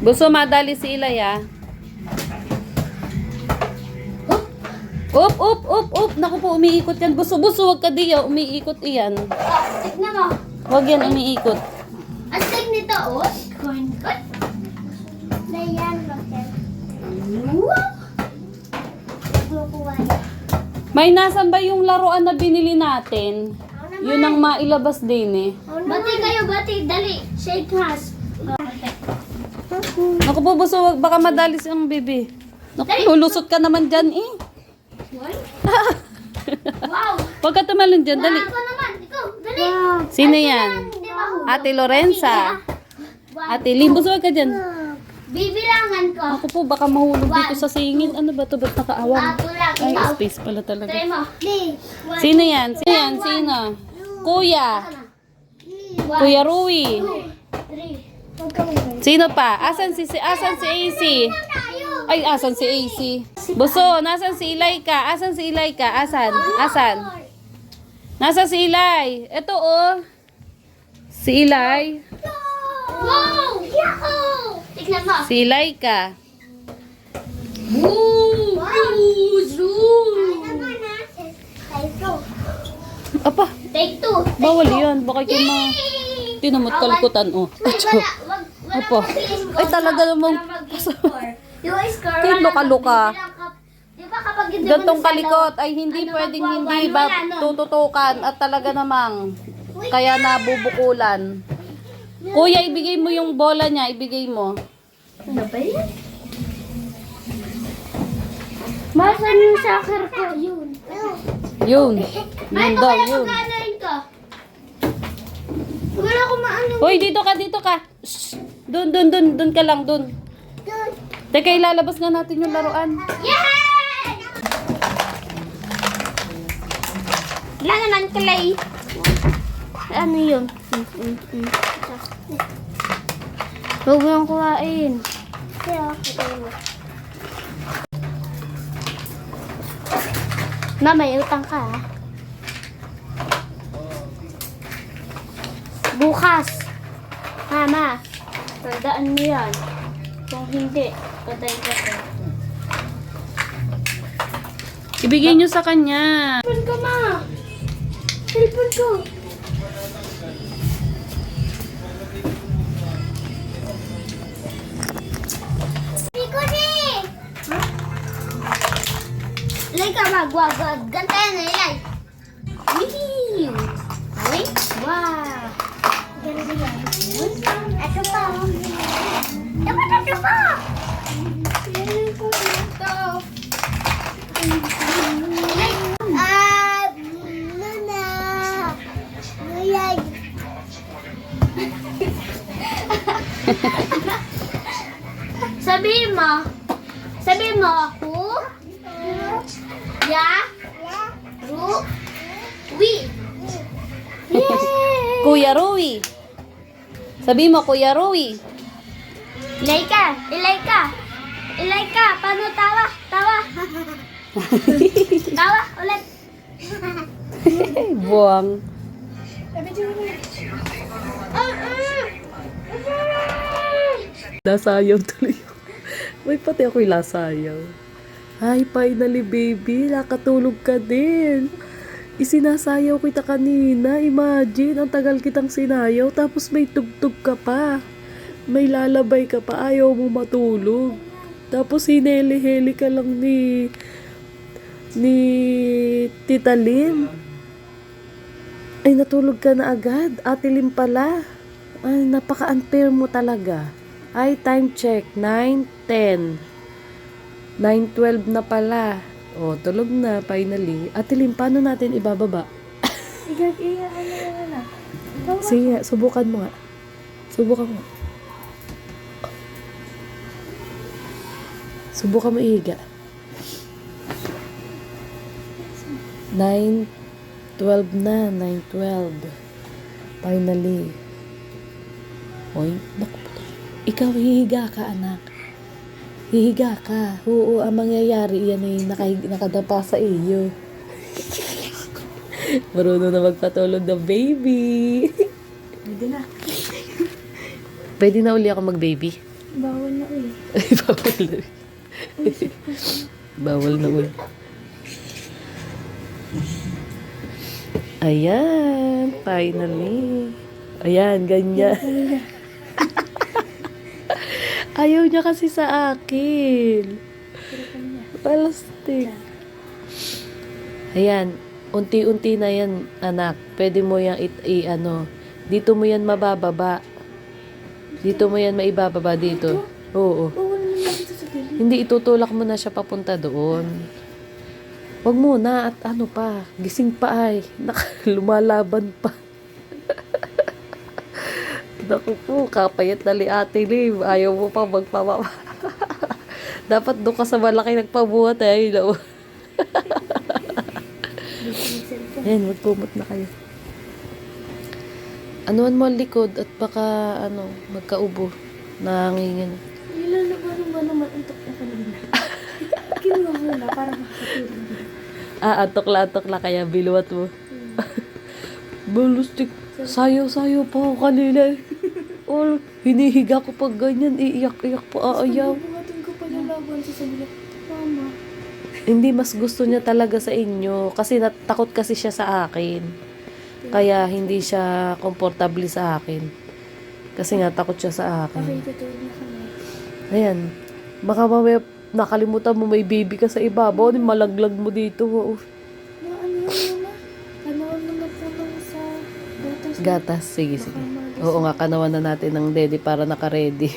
Gusto madali si Ilay ah. Up, up, up, up. Naku po, umiikot yan. Buso, wag ka diya. Umiikot iyan. Tignan mo. Wag yan, umiikot. Astig nito, oh. Corn cut. Dayan, bakit? Wow! May nasan ba yung laruan na binili natin? Yun ang mailabas din eh. Bati kayo, bati. Dali. Shake hands. Naku po, buso, wag. Baka madali siyang bebe. Naku, lulusot ka naman dyan eh. Wow! Wag ka tumalon dyan, dali. Ako naman. Ikaw, dali. Sino yan? Ate Lorenza. Ate Lim, buso, wag ka dyan. Bibilangan ko. Ako po, baka mahulog dito sa singit. Ano ba ito? Ba't nakaawang? Ako lang. Ay, Ikaw. space pala talaga. Try mo. Sino yan? Sino yan? Sino? Kuya. Kuya Rui. 3. Sino pa? Asan si AC? Ay, asan si AC? Buso, nasan si Ilayka? Asan si Ilayka? Asan? Nasa si Ilay? Ito oh. Si Ilay. Wow! Yahoo! Tignan mo. Si Ilayka. Woo! Apa, Take 2. bawal yan. Baka kayo tinamot kalikutan oh. Opo. Ay, talaga namang Yung score, Kay wala luka-luka. Di ba kapag hindi mo Gantong nasalo, kalikot ay hindi ano, pwedeng magwawal, hindi ba wala, no? tututukan at talaga namang kaya nabubukulan. Kuya, ibigay mo yung bola niya, ibigay mo. Ano ba yan? Masan yung soccer ko? Yun. Yun. Ay, Yun daw, kaya yun. mag-aanayin ko. Wala ko maano. Hoy, dito ka. Shh. Dun ka lang, dun. Teka, ilalabas nga natin yung laruan. Yay! Wala naman kalay. Ano yun? Huwag mo yung kuhain. Ma, may utang ka ha? Bukas. Mama, tandaan mo yan. Kung hindi, patay ka pa. Ibigay nyo sa kanya. Cellphone ko, ma. Cellphone ko. Ilay ka, wag. Gantayan na, ilay. Wee! Wait, wow. Ganda yan. Ito pa. Ito pa. Nana. Ngayag. Sabihin mo, who? Ya? Ru? Wi? Kuya Rui. Sabi mo, Kuya Rui. Ilay ka. Paano tawa? Tawa, ulit. Buwang. Lasayaw tuloy. May pati ako'y lasayaw. Ay, finally baby, nakatulog ka din. Isinasayaw kita kanina. Imagine, ang tagal kitang sinayaw, tapos may tugtog ka pa. May lalabay ka pa, ayaw mo matulog. Tapos hineli-heli ka lang ni Tita Lim. Ay, natulog ka na agad. Ate Lim pala. Ay, napaka-unfair mo talaga. Ay, time check. 9:10. 9:12 na pala. O, tulog na, finally. Ate Lim, paano natin ibababa? Sige, subukan mo nga. Subukan mo ihiga. 9:12 na. 9:12. Finally. Oy, naku. Ikaw, hihiga ka, anak. Hihiga ka. Oo, ang mangyayari, yan ay nakadapa sa iyo. Marunong na magpatulog ng baby. Pwede na. Pwede na uli ako mag-baby. Bawal na uy. Ay, bawal na. Bawal na ulit. Ayan, finally. Ayan, ganyan. Ayaw niya kasi sa akin. Plastic. Ayan, unti-unti na yan, anak. Pwede mo yan ano. Dito mo yan mabababa. Dito mo yan maibababa dito. Oo. Bawal naman dito sa gilid. Hindi, itutulak mo na siya papunta doon. Wag muna at ano pa, gising pa ay. Lumalaban pa. Naku po, kapayat na li Ate Lim. Ayaw mo pa magpamama. Dapat doon ka sa malaki nagpabuhat eh. No? Ayan, magkumot na kayo. Anuan mo ang likod at baka ano, magkaubo. Nangingin. Nilalabanan ba naman antok na kanina? Kinuha mo na para makakatulog. Atok-la kaya biluwat mo. Balustik. Sayo-sayo pa ako kanina. Or, hinihiga ko pag ganyan. Iiyak-iyak pa aayaw. Buhatin ko pa yung laban sa sabihin. Mama. Hindi, mas gusto niya talaga sa inyo. Kasi takot kasi siya sa akin. Kaya hindi siya komportable sa akin. Kasi nga takot siya sa akin. Okay, tutulog na kami. Ayan. Baka mamaya nakalimutan mo may baby ka sa ibabaw. Malaglag mo dito. Na ano yun, Mama? Kanawan naman po lang sa gatas. Gatas. Sige, sige. Baka magas- Oo nga, kanawan na natin ng daddy para naka-ready.